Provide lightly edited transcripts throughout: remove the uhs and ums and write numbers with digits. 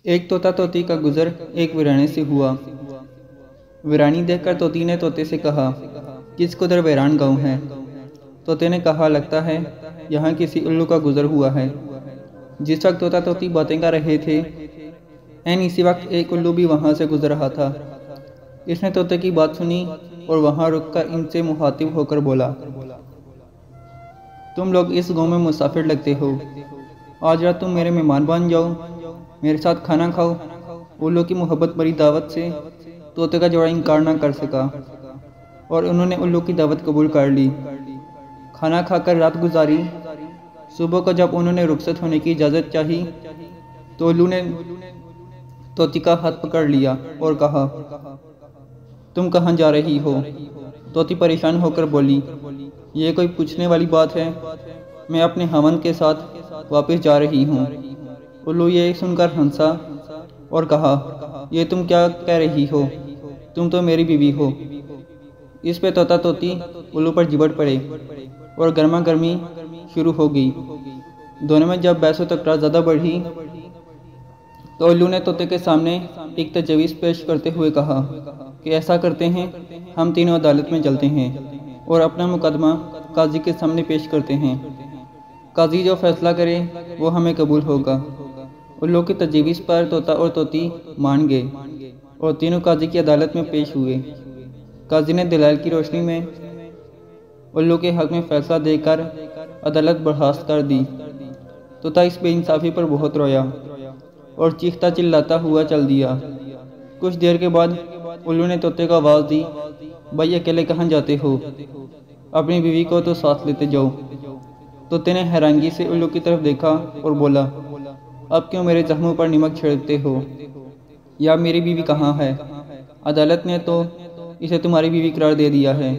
एक तोता तोती का गुजर एक वीरानी से हुआ। वीरानी देखकर तोती ने तोते से कहा, किस कुदर वीरान गाँव है। तोते ने कहा, लगता है यहाँ किसी उल्लू का गुजर हुआ है। जिस वक्त तोता तोती बातें कर रहे थे, ऐन इसी वक्त एक उल्लू भी वहाँ से गुजर रहा था। इसने तोते की बात सुनी और वहाँ रुककर इनसे मुखातिब होकर बोला, तुम लोग इस गांव में मुसाफिर लगते हो, आज रात तुम मेरे मेहमान बन जाओ, मेरे साथ खाना खाओ। उल्लू की मोहब्बत भरी दावत से तोते का जोड़ा इनकार ना कर सका और उन्होंने उल्लू की दावत कबूल कर ली। खाना खाकर रात गुजारी। सुबह को जब उन्होंने रुखसत होने की इजाज़त चाही तो उल्लू ने तोती का हाथ पकड़ लिया और कहा, तुम कहाँ जा रही हो। तोती परेशान होकर बोली, ये कोई पूछने वाली बात है, मैं अपने हमन के साथ वापस जा रही हूँ। उल्लू ये सुनकर हंसा और कहा, ये तुम क्या कह रही हो, तुम तो मेरी बीवी हो। इस पे तोता तोती उल्लू पर चिपट पड़े और गर्मा गर्मी शुरू हो गई। दोनों में जब बहस तकरार ज़्यादा बढ़ी तो उल्लू ने तोते के सामने एक तजवीज़ पेश करते हुए कहा कि ऐसा करते हैं, हम तीनों अदालत में चलते हैं और अपना मुकदमा काजी के सामने पेश करते हैं। काजी जो फैसला करे वो हमें कबूल होगा। उल्लू की तजवीज़ पर तोता और तोती मान गए और तीनों काजी की अदालत में पेश हुए। काजी ने दलाइल की रोशनी में उल्लू के हक में फैसला देकर अदालत बर्खास्त कर दी। तोता इस बेइंसाफ़ी पर बहुत रोया और चीखता चिल्लाता हुआ चल दिया। कुछ देर के बाद उल्लू ने तोते को आवाज़ दी, भाई अकेले कहाँ जाते हो, अपनी बीवी को तो साथ लेते जाओ। तोते ने हैरानगी से उल्लू की तरफ देखा और बोला, अब क्यों मेरे जख्मों पर नमक छिड़कते हो, या मेरी बीवी कहाँ है। अदालत ने तो इसे तुम्हारी बीवी करार दे दिया है।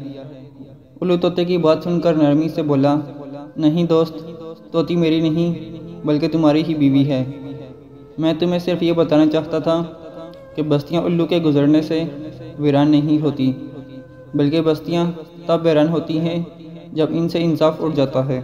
उल्लू तोते की बात सुनकर नरमी से बोला, नहीं दोस्त, तोती मेरी नहीं बल्कि तुम्हारी ही बीवी है। मैं तुम्हें सिर्फ ये बताना चाहता था कि बस्तियाँ उल्लू के गुजरने से वीरान नहीं होती, बल्कि बस्तियाँ तब वीरान होती हैं जब इनसे इंसाफ उठ जाता है।